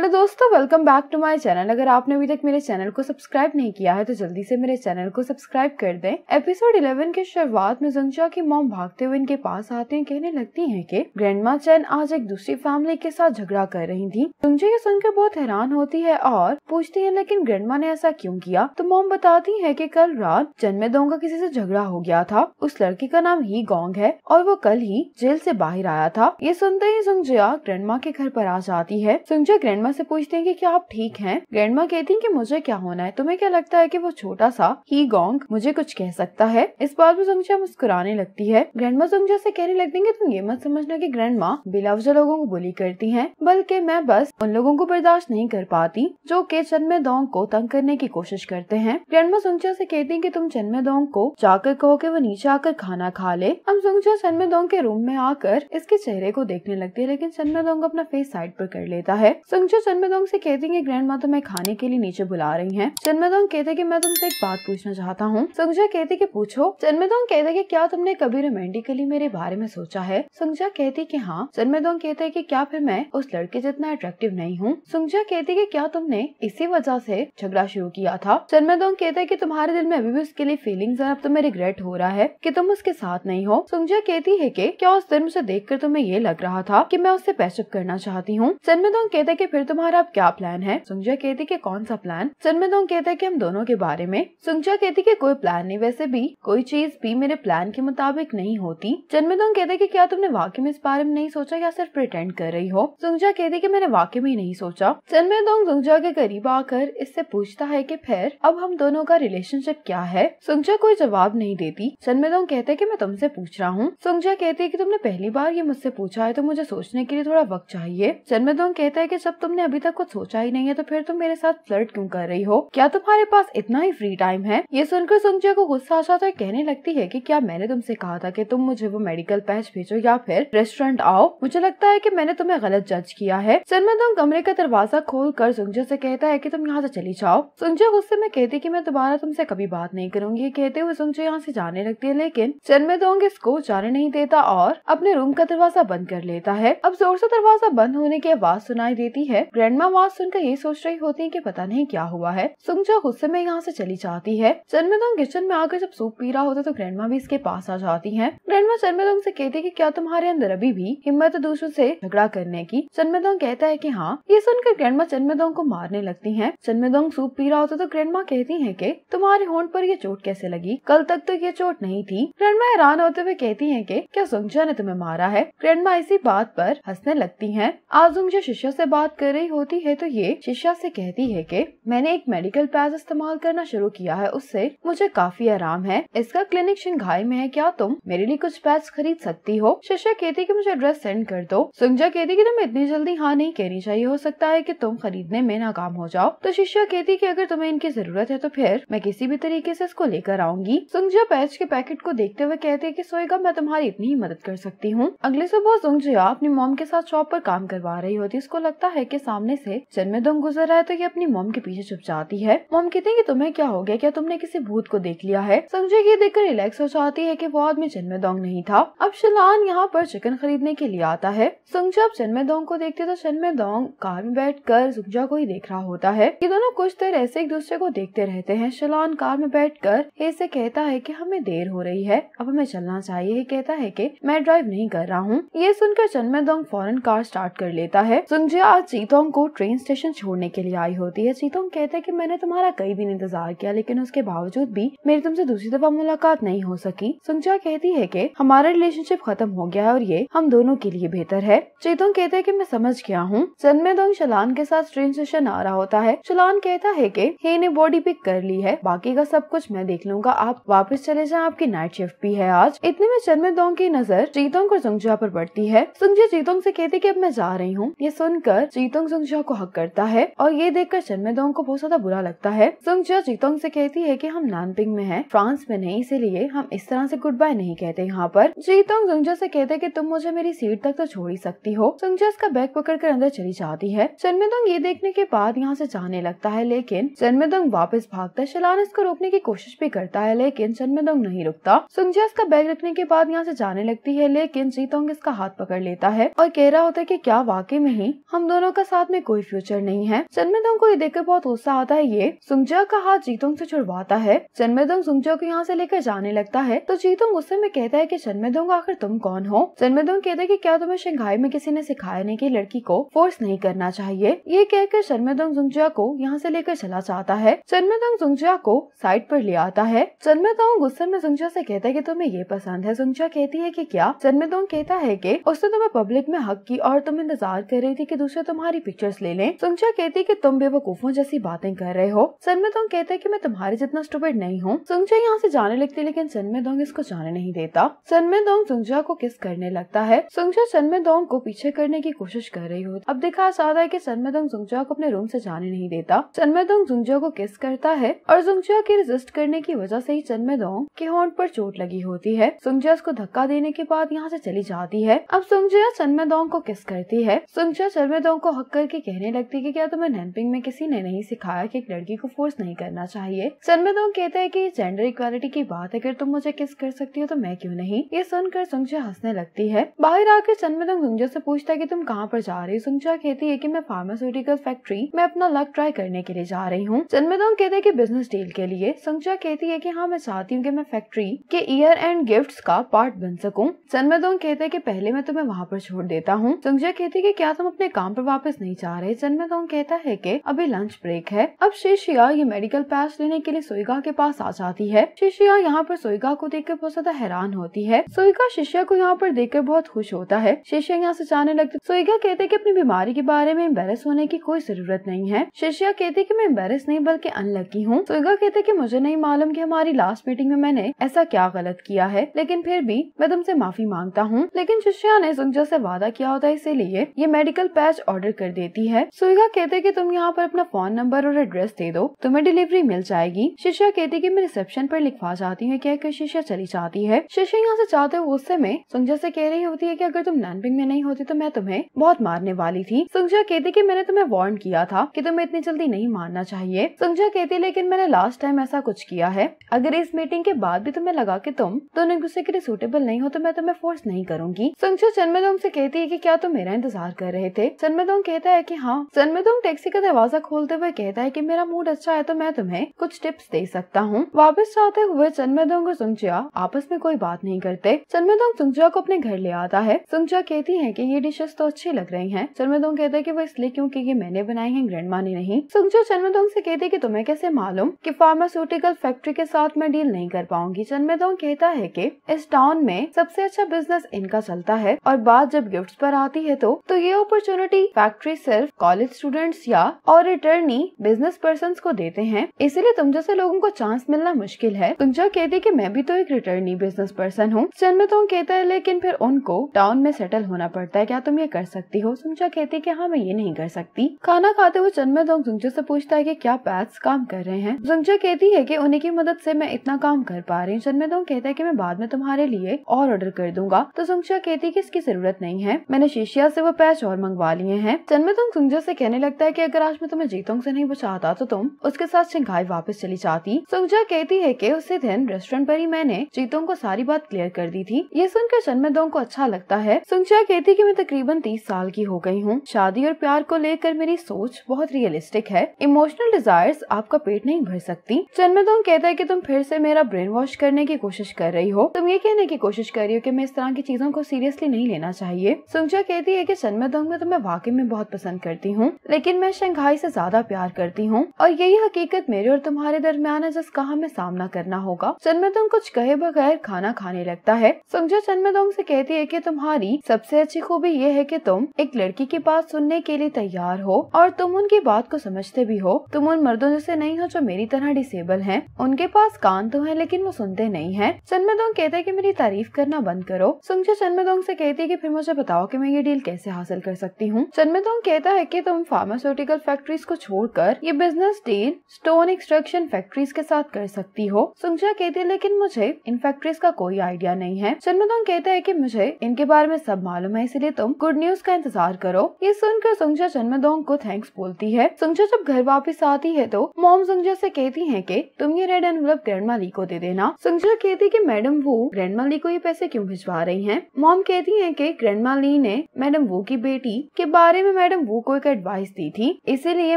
Hello दोस्तों, welcome back to my channel. अगर आपने अभी तक मेरे चैनल को सब्सक्राइब नहीं किया है तो जल्दी से मेरे चैनल को सब्सक्राइब कर दें। एपिसोड 11 के शुरुआत में जुंगजा की मॉम भागते हुए इनके पास आते हैं, कहने लगती हैं कि ग्रैंडमा चैन आज एक दूसरी फैमिली के साथ झगड़ा कर रही थी। जुंगजा ये सुनकर बहुत हैरान होती है और पूछती है लेकिन ग्रैंडमा ने ऐसा क्यों किया। तो मॉम बताती है कि कल रात चनमेदोंग का किसी से झगड़ा हो गया था। उस लड़के का नाम ही गोंग है और वो कल ही जेल से बाहर आया था। ये सुनते ही जुंगजा ग्रैंडमा के घर पर आ जाती है। जुंगजा ग्रैंडमा से पूछते हैं कि क्या आप ठीक हैं। ग्रैंडमा कहती हैं कि मुझे क्या होना है, तुम्हें क्या लगता है कि वो छोटा सा ही गोंग मुझे कुछ कह सकता है। इस बात पर जुंगजा मुस्कुराने लगती है। ग्रैंडमा जुंगजा से कहने लगती हैं कि तुम ये मत समझना कि ग्रैंडमा बेलवजा लोगों को बुली करती हैं, बल्कि मैं बस उन लोगों को बर्दाश्त नहीं कर पाती जो कि चनमेदोंग को तंग करने की कोशिश करते हैं। ग्रैंडमा जुंगजा से कहती हैं कि तुम चनमेदोंग को जाकर कहो कि वो नीचे आकर खाना खा ले। अब जुंगजा चनमेदोंग के रूम में आकर इसके चेहरे को देखने लगती है, लेकिन चनमेदोंग अपना फेस साइड पर कर लेता है। जुंगजा चनमेदोंग से कहती है कि ग्रैंडमा तुम्हें खाने के लिए नीचे बुला रही हैं। चनमेदोंग कहते कि मैं तुमसे एक बात पूछना चाहता हूँ। जुंगजा कहती कि पूछो। चनमेदोंग कहते कि क्या तुमने कभी रोमांटिकली मेरे बारे में सोचा है। जुंगजा कहती कि हाँ। चनमेदोंग कहते कि क्या फिर मैं उस लड़के जितना अट्रैक्टिव नहीं हूँ। जुंगजा कहती कि क्या तुमने इसी वजह से झगड़ा शुरू किया था। चनमेदोंग कहते कि तुम्हारे दिल में अभी भी उसके लिए फीलिंग्स है, अब तुम्हें रिग्रेट हो रहा है कि तुम उसके साथ नहीं हो। जुंगजा कहती है कि क्या उस दिन मुझे देखकर तुम्हें ये लग रहा था कि मैं उससे पैचअप करना चाहती हूँ। चनमेदोंग कहते कि फिर तुम्हारा अब क्या प्लान है। जुंगजा कहती कि कौन सा प्लान। चनमेदोंग कहते कि हम दोनों के बारे में। जुंगजा कहती कि कोई प्लान नहीं, वैसे भी कोई चीज भी मेरे प्लान के मुताबिक नहीं होती। चनमेदोंग कहते कि क्या तुमने वाकई में इस बारे में नहीं सोचा या सिर्फ प्रिटेंड कर रही हो। जुंगजा कहती कि मैंने वाकई में नहीं सोचा। चनमेदोंग जुंगजा के करीब आकर इससे पूछता है कि फिर अब हम दोनों का रिलेशनशिप क्या है। जुंगजा कोई जवाब नहीं देती। चनमेदोंग कहते कि मैं तुमसे पूछ रहा हूँ। जुंगजा कहती है कि तुमने पहली बार ये मुझसे पूछा है तो मुझे सोचने के लिए थोड़ा वक्त चाहिए। चनमेदोंग कहता है कि जब तुमने अभी तक कुछ सोचा ही नहीं है तो फिर तुम मेरे साथ फ्लर्ट क्यों कर रही हो। क्या तुम्हारे पास इतना ही फ्री टाइम है। ये सुनकर जुंगजा को गुस्सा आ जाता है, कहने लगती है कि क्या मैंने तुमसे कहा था कि तुम मुझे वो मेडिकल पैच भेजो या फिर रेस्टोरेंट आओ। मुझे लगता है कि मैंने तुम्हें गलत जज किया है। चनमेदोंग कमरे का दरवाजा खोल कर जुंगजा से कहता है कि तुम यहाँ से चली जाओ। जुंगजा गुस्से में कहती कि मैं दोबारा तुमसे कभी बात नहीं करूंगी। कहते हुए जुंगजा यहाँ से जाने लगती है, लेकिन चनमेदोंग इसको जाने नहीं देता और अपने रूम का दरवाजा बंद कर लेता है। अब जोर से दरवाजा बंद होने की आवाज सुनाई देती है। ग्रैंडमा आवाज सुनकर ये सोच रही होती है कि पता नहीं क्या हुआ है। जुंगजा गुस्से में यहाँ से चली जाती है। चनमेदोंग किचन में आकर जब सूप पी रहा होता तो ग्रैंडमा भी इसके पास आ जाती है। ग्रैंडमा चनमेदोंग से कहती है कि क्या तुम्हारे अंदर अभी भी हिम्मत है दूसरों से झगड़ा करने की। चनमेदोंग कहता है कि हाँ। ये सुनकर ग्रैंडमा चनमेदोंग को मारने लगती है। चनमेदोंग सूप पी रहा होता तो ग्रैंडमा कहती है कि तुम्हारे होंठ पर ये चोट कैसे लगी, कल तक तो ये चोट नहीं थी। ग्रैंडमा हैरान होते हुए कहती है कि क्या जुंगजा ने तुम्हें मारा है। ग्रैंडमा इसी बात पर हंसने लगती है। आज जुंगजा शिष्या से बात कर रही होती है तो ये शिष्या से कहती है कि मैंने एक मेडिकल पैच इस्तेमाल करना शुरू किया है, उससे मुझे काफी आराम है। इसका क्लिनिक शंघाई में है, क्या तुम मेरे लिए कुछ पैच खरीद सकती हो। शिष्या कहती कि मुझे एड्रेस सेंड कर दो। जुंगजा कहती कि तुम्हें इतनी जल्दी हाँ नहीं कहनी चाहिए, हो सकता है कि तुम खरीदने में नाकाम हो जाओ। तो शिष्या कहती कि अगर तुम्हें इनकी जरूरत है तो फिर मैं किसी भी तरीके से इसको लेकर आऊंगी। जुंगजा पैच के पैकेट को देखते हुए कहती है कि सोएगा मैं तुम्हारी इतनी ही मदद कर सकती हूँ। अगले सुबह जुंगजा अपनी मॉम के साथ शॉप पर काम करवा रही होती। इसको लगता है कि सामने से चनमेदोंग गुजर रहा है तो ये अपनी मॉम के पीछे छुप जाती है। मॉम कहती है कि तुम्हें क्या हो गया, क्या तुमने किसी भूत को देख लिया है। जुंगजा ये देखकर रिलैक्स हो जाती है कि वो आदमी चनमेदोंग नहीं था। अब शिलान यहाँ पर चिकन खरीदने के लिए आता है। जुंगजा अब चनमेदोंग को देखती है तो चनमेदोंग कार में बैठकर जुंगजा को ही देख रहा होता है। ये दोनों कुछ देर ऐसे एक दूसरे को देखते रहते हैं। शिलान कार में बैठकर हे से कहता है कि हमें देर हो रही है, अब हमें चलना चाहिए। ये कहता है कि मैं ड्राइव नहीं कर रहा हूँ। ये सुनकर चनमेदोंग फौरन कार स्टार्ट कर लेता है। जुंगजा आज चीतोंग को ट्रेन स्टेशन छोड़ने के लिए आई होती है। चीतोंग कहता है कि मैंने तुम्हारा कई दिन इंतजार किया, लेकिन उसके बावजूद भी मेरी तुमसे दूसरी दफा मुलाकात नहीं हो सकी। जुंगजा कहती है कि हमारा रिलेशनशिप खत्म हो गया है और ये हम दोनों के लिए बेहतर है। चीतोंग कहता है कि मैं समझ गया हूँ। चनमेदोंग शलान के साथ ट्रेन स्टेशन आ रहा होता है। शलान कहता है कि हे ने बॉडी पिक कर ली है, बाकी का सब कुछ मैं देख लूंगा, आप वापस चले जाएं, आपकी नाइट शिफ्ट भी है आज। इतने में चनमेदोंग की नजर चीतोंग और जुंगजा पर पड़ती है। जुंगजा चीतोंग से कहती कि अब मैं जा रही हूँ। ये सुनकर चीतोंग जुंगजा को हक करता है और ये देखकर चनमेदोंग को बहुत ज्यादा बुरा लगता है। जुंगजा चीतोंग से कहती है कि हम नानपिंग में हैं, फ्रांस में नहीं, इसीलिए हम इस तरह से गुड बाय नहीं कहते यहाँ पर। चीतोंग जुंगजा से कहते कि तुम मुझे मेरी सीट तक तो छोड़ ही सकती हो। जुंगजा इसका बैग पकड़कर अंदर चली जाती है। चनमेदोंग ये देखने के बाद यहाँ से जाने लगता है, लेकिन चनमेदोंग वापस भागता है। शिलान इसको रोकने की कोशिश भी करता है, लेकिन चनमेदोंग नहीं रुकता। जुंगजा इसका बैग रखने के बाद यहाँ से जाने लगती है, लेकिन चीतोंग इसका हाथ पकड़ लेता है और कह रहा होता है कि क्या वाकई में ही हम दोनों का साथ में कोई फ्यूचर नहीं है। चनमेदोंग को ये देखकर बहुत गुस्सा आता है। ये सुंगजा का हाथ जीतोंग से छुड़वाता है। चनमेदोंग सुंगजा को यहाँ से लेकर जाने लगता है तो जीतोंग गुस्से में कहता है कि चनमेदोंग आखिर तुम कौन हो। चनमेदोंग कहता है कि क्या तुम्हें शंघाई में किसी ने सिखाया नहीं कि लड़की को फोर्स नहीं करना चाहिए। ये कहकर चनमेदोंग सुंगजा को यहाँ से लेकर चला जाता है। चनमेदोंग सुंगजा को साइड पर ले आता है। चनमेदोंग गुस्से में सुंगजा से कहता है कि तुम्हें ये पसंद है। सुंगजा कहती है कि क्या। चनमेदोंग कहता है कि उसने तुम्हें पब्लिक में हक की और तुम इंतजार कर रही थी कि दूसरे तुम्हारी पिक्चर्स ले लें। सुंगजा कहती है कि तुम बेवकूफों जैसी बातें कर रहे हो। चनमेदोंग कहता है कि मैं तुम्हारे जितना स्टूपिड नहीं हूँ। सुंगजा यहाँ से जाने लगती है लेकिन चनमेदोंग इसको जाने नहीं देता। चनमेदोंग सुंगजा को किस करने लगता है। सुंगजा चनमेदोंग को पीछे करने की कोशिश कर रही हो। अब दिखाया जाता है कि चनमेदोंग सुंगजा को अपने रूम से जाने नहीं देता। चनमेदोंग सुंगजा को किस करता है और सुंगजा के रेजिस्ट करने की वजह से ही चनमेदोंग के होंठ पर चोट लगी होती है। सुंगजा उसको धक्का देने के बाद यहाँ से चली जाती है। अब सुंगजा चनमेदोंग को किस करती है। सुंगजा चनमेदोंग को हक करके कहने लगती है कि क्या तुम्हें नैनपिंग में किसी ने नहीं सिखाया कि एक लड़की को फोर्स नहीं करना चाहिए। चनमेदोंग कहता है कि जेंडर इक्वालिटी की बात है, अगर तुम मुझे किस कर सकती हो तो मैं क्यों नहीं। ये सुनकर सुंगजा हंसने लगती है। बाहर आकर चनमेदोंग सुंगजा से पूछता है कि तुम कहाँ पर जा रही हो। सुंगजा कहती है कि मैं फार्मास्यूटिकल फैक्ट्री में अपना लक ट्राई करने के लिए जा रही हूँ। चनमेदोंग कहते हैं कि बिजनेस डील के लिए। सुंगजा कहती है कि हाँ मैं चाहती हूँ कि मैं फैक्ट्री के ईयर एंड गिफ्ट्स का पार्ट बन सकूं। चनमेदोंग कहते हैं कि पहले मैं तुम्हें वहाँ पर छोड़ देता हूँ। सुंगजा कहती है कि क्या तुम अपने काम पर वापस नहीं जा रहे। चनमेदोंग कहता है कि अभी लंच ब्रेक है। अब शिशिया ये मेडिकल पास लेने के लिए सोइगा के पास आ जाती है। शिशिया यहाँ पर सोइगा को देखकर बहुत ज्यादा हैरान होती है। सोइगा शिशिया को यहाँ पर देखकर बहुत खुश होता है। शिशिया यहाँ से जाने लगती। सोइगा कहते हैं कि अपनी बीमारी के बारे में एम्बेरस होने की कोई जरूरत नहीं है। शिशिया कहती है कि मैं एम्बेरस नहीं बल्कि अनलकी हूँ। सोइगा कहते हैं कि मुझे नहीं मालूम कि हमारी लास्ट मीटिंग में मैंने ऐसा क्या गलत किया है, लेकिन फिर भी मैं तुमसे माफी मांगता हूँ। लेकिन शिशिया ने सुंगजा से वादा किया होता है, इसीलिए ये मेडिकल पैच ऑर्डर कर देती है। सोइगा कहते हैं कि तुम यहाँ पर अपना फोन नंबर और एड्रेस दे दो, तुम्हें डिलीवरी मिल जाएगी। शिशिया कहती है कि मैं रिसेप्शन पर लिखवा जाती हूँ। कहकर शिशिया चली जाती है। शिशिया यहाँ से जाते हुए गुस्से में सुंगजा से कह रही होती है कि अगर तुम नैनपिंग में नहीं होती तो मैं तुम्हें बहुत मारने वाली थी। सुंगजा कहती कि मैंने तुम्हें वार्न किया था कि तुम्हें इतनी जल्दी नहीं मारना चाहिए। सुंगजा कहती लेकिन मैंने लास्ट टाइम ऐसा कुछ किया है। अगर इस मीटिंग के बाद भी तुम्हें लगा कि तुम दोनों एक दूसरे के लिए सूटेबल नहीं हो तो मैं तुम्हें फोर्स नहीं करूंगी। सुंगजा चनमेदोंग से कहती है कि क्या तुम मेरा इंतजार कर रहे थे। चनमेदोंग कहता है कि हाँ। चनमेदोंग टैक्सी का दरवाजा खोलते हुए कहता है कि मेरा मूड अच्छा है तो मैं तुम्हें कुछ टिप्स दे सकता हूँ। वापस जाते हुए चनमेदोंग और सुंगजा आपस में कोई बात नहीं करते। चनमेदोंग सुंगजा को अपने घर ले आता है। सुंगजा कहती है कि ये डिशेस तो अच्छी लग रही हैं। चनमेदोंग कहता है कि वो इसलिए क्योंकि ये मैंने बनाई हैं, ग्रैंडमा ने नहीं। सुंगजा चनमेदोंग से कहती है कि तुम्हें कैसे मालूम कि फार्मास्यूटिकल फैक्ट्री के साथ मैं डील नहीं कर पाऊंगी। चनमेदोंग कहता है कि इस टाउन में सबसे अच्छा बिजनेस इनका चलता है और बात जब गिफ्ट्स पर आती है तो ये अपॉर्चुनिटी फैक्ट्री सिर्फ कॉलेज स्टूडेंट्स या और रिटर्नी बिजनेस पर्सन को देते हैं, इसीलिए तुम जैसे लोगों को चांस मिलना मुश्किल है। सुंगजा कहती है कि मैं भी तो एक रिटर्नी बिजनेस पर्सन हूँ। चनमेदोंग कहता है लेकिन फिर उनको टाउन में सेटल होना पड़ता है, क्या तुम ये कर सकती हो। सुंगजा कहती है कि हाँ मैं ये नहीं कर सकती। खाना खाते हुए चनमेदोंग सुंगजा से पूछता है कि क्या पैट्स काम कर रहे हैं। सुंगजा कहती है कि उन्हीं की मदद से मैं इतना काम कर पा रही हूँ। चनमेदोंग कहता है कि मैं बाद में तुम्हारे लिए और ऑर्डर कर दूंगा। तो सुंगजा कहती है कि इसकी जरूरत नहीं है, मैंने शिशिया से वो पैच और मंगवा लिए हैं। चनमेदोंग सुंगजा से कहने लगता है कि अगर आज मैं तुम्हें जीतोंग से नहीं बचाता तो तुम उसके साथ शंघाई वापस चली जाती। सुंगजा कहती है कि उसी दिन रेस्टोरेंट पर ही मैंने जीतोंग को सारी बात क्लियर कर दी थी। ये सुनकर चनमेदोंग को अच्छा लगता है। सुंगजा कहती है कि मैं तकरीबन 30 साल की हो गई हूँ। शादी और प्यार को लेकर मेरी सोच बहुत रियलिस्टिक है। इमोशनल डिजायर्स आपका पेट नहीं भर सकती। चनमेदोंग कहता है कि तुम फिर से मेरा ब्रेन वॉश करने की कोशिश कर रही हो। तुम ये कहने की कोशिश कर रही हो कि मैं इस तरह की चीजों को सीरियसली नहीं लेना चाहिए। सुंगजा कहती है कि चनमेदोंग मैं तुम्हें वाकई में बहुत पसंद करती हूँ, लेकिन मैं शंघाई से ज्यादा प्यार करती हूँ और यही हकीकत मेरे और तुम्हारे दरमियान है जिसका हमें सामना करना होगा। चनमेदोंग कुछ कहे बगैर खाना खाने लगता है। सुंगजा चनमेदोंग से कहती है कि तुम्हारी सबसे अच्छी खूबी ये है कि तुम एक लड़की की बात सुनने के लिए तैयार हो और तुम उनकी बात को समझते भी हो। तुम उन मर्दों जैसे नहीं हो जो मेरी तरह डिसेबल हैं। उनके पास कान तो है लेकिन वो सुनते नहीं है। चनमेदोंग कहता है कि मेरी तारीफ करना बंद करो। सुंगजा चनमेदोंग से कहती है कि फिर मुझे बताओ कि मैं ये डील कैसे हासिल कर सकती हूँ। चनमेदोंग कहता है कि तुम फार्मास्यूटिकल फैक्ट्रीज को छोड़कर ये business deal stone extraction factories के साथ कर सकती हो। सुंगजा कहती है लेकिन मुझे इन फैक्ट्रीज का कोई आइडिया नहीं है। चनमेदोंग कहता है कि मुझे इनके बारे में सब मालूम है, इसलिए तुम गुड न्यूज का इंतजार करो। ये सुनकर सुंगजा चनमेदोंग को थैंक्स बोलती है। सुंगजा जब घर वापस आती है तो मॉम सुंगजा से कहती है कि तुम ये रेड एनवेलप ग्रैंडमा ली को दे देना। सुंगजा कहती है कि मैडम वो ग्रैंडमा ली को ये पैसे क्यों भिजवा रही हैं। मॉम कहती है कि ग्रैंडमा ली ने मैडम वो की बेटी के बारे में मैडम वू को एक एडवाइस दी थी, इसीलिए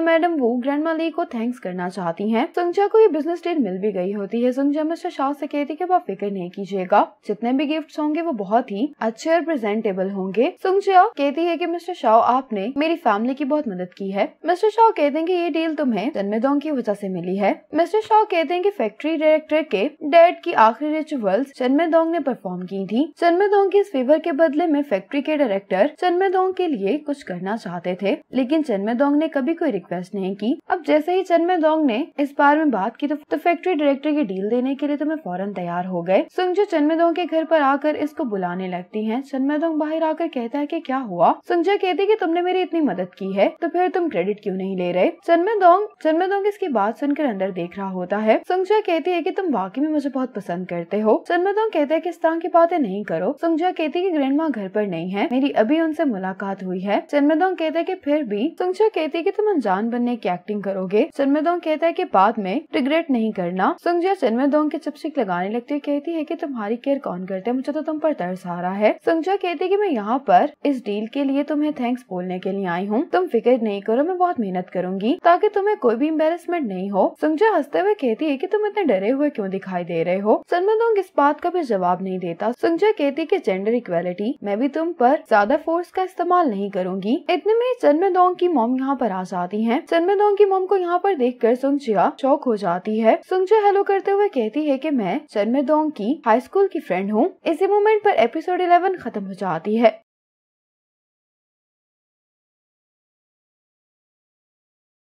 मैडम वू ग्रैंडमा ली को थैंक्स करना चाहती हैं। सुंगजा को ये बिजनेस डील मिल भी गई होती है। सुंगजा मिस्टर शाह से कहती कि आप फिक्र नहीं कीजिएगा, जितने भी गिफ्ट्स होंगे वो बहुत ही अच्छे और प्रेजेंटेबल होंगे। सुंगजा कहती है कि मिस्टर शाह आपने मेरी फैमिली की बहुत मदद की है। मिस्टर शाह कहते हैं कि ये डील तुम्हें चन्मेदोंग की वजह से मिली है। मिस्टर शाह कहते हैं कि फैक्ट्री डायरेक्टर के डैड की आखिरी रिचुअल्स चन्मेदोंग ने परफॉर्म की थी। चन्मेदोंग के इस फेवर के बदले में फैक्ट्री के डायरेक्टर चन्मेदोंग के लिए कुछ करना चाहते थे, लेकिन चन्मेदोंग ने कभी कोई रिक्वेस्ट नहीं की। अब जैसे ही चन्मेदोंग ने इस बारे में बात की तो फैक्ट्री डायरेक्टर की डील देने के लिए तुम्हें फौरन तैयार हो गए। सुंगजा चन्मेदोंग के घर पर आकर इसको बुलाने लगती है। चन्मेदोंग बाहर आकर कहता है कि क्या हुआ। सुंगजा कहती है कि तुमने मेरी इतनी मदद की है तो फिर तुम क्रेडिट क्यों नहीं ले रहे। चन्मेदोंग इसकी बात सुनकर अंदर देख रहा होता है। सुंगजा कहती है कि तुम वाकई में मुझे बहुत पसंद करते हो। चन्मेदोंग कहता है कि इस तरह की बातें नहीं करो। सुंगजा कहती है कि ग्रैंडमा घर पर नहीं है, मेरी अभी उनसे मुलाकात हुई है। चन्मेदोंग कहता है कि फिर भी। सुंगजा कहती है कि तुम अनजान बनने की एक्टिंग करोगे। चन्मेदोंग कहता है कि बाद में रिग्रेट नहीं करना। सुंगजा चन्मेदोंग के चिपचिक लगाने लगती है, कहती है कि तुम्हारी केयर कौन करता है, मुझे तो तुम पर तरस आ रहा है। सुंगजा कहती है कि मैं यहाँ पर इस डील के लिए तुम्हें थैंक्स बोलने के लिए आई हूँ, तुम फिक्र नहीं करो, मैं बहुत मेहनत करूंगी ताकि तुम्हें कोई भी एम्बेरसमेंट नहीं हो। सुंगजा हंसते हुए कहती है कि तुम इतने डरे हुए क्यों दिखाई दे रहे हो। चन्मेदोंग इस बात का भी जवाब नहीं देता। सुंगजा कहती है कि जेंडर इक्वेलिटी, मैं भी तुम पर ज्यादा फोर्स का इस्तेमाल नहीं करूंगी। इतने में चन्मेदोंग की मॉम यहाँ पर आ जाती है। चन्मेदोंग की मॉम को यहाँ पर देखकर सुंगजा शॉक हो जाती है। सुंगजा हेलो करते हुए कहती है कि मैं चन्मेदोंग की हाई स्कूल की फ्रेंड हूँ। इसी मोमेंट पर एपिसोड 11 खत्म हो जाती है।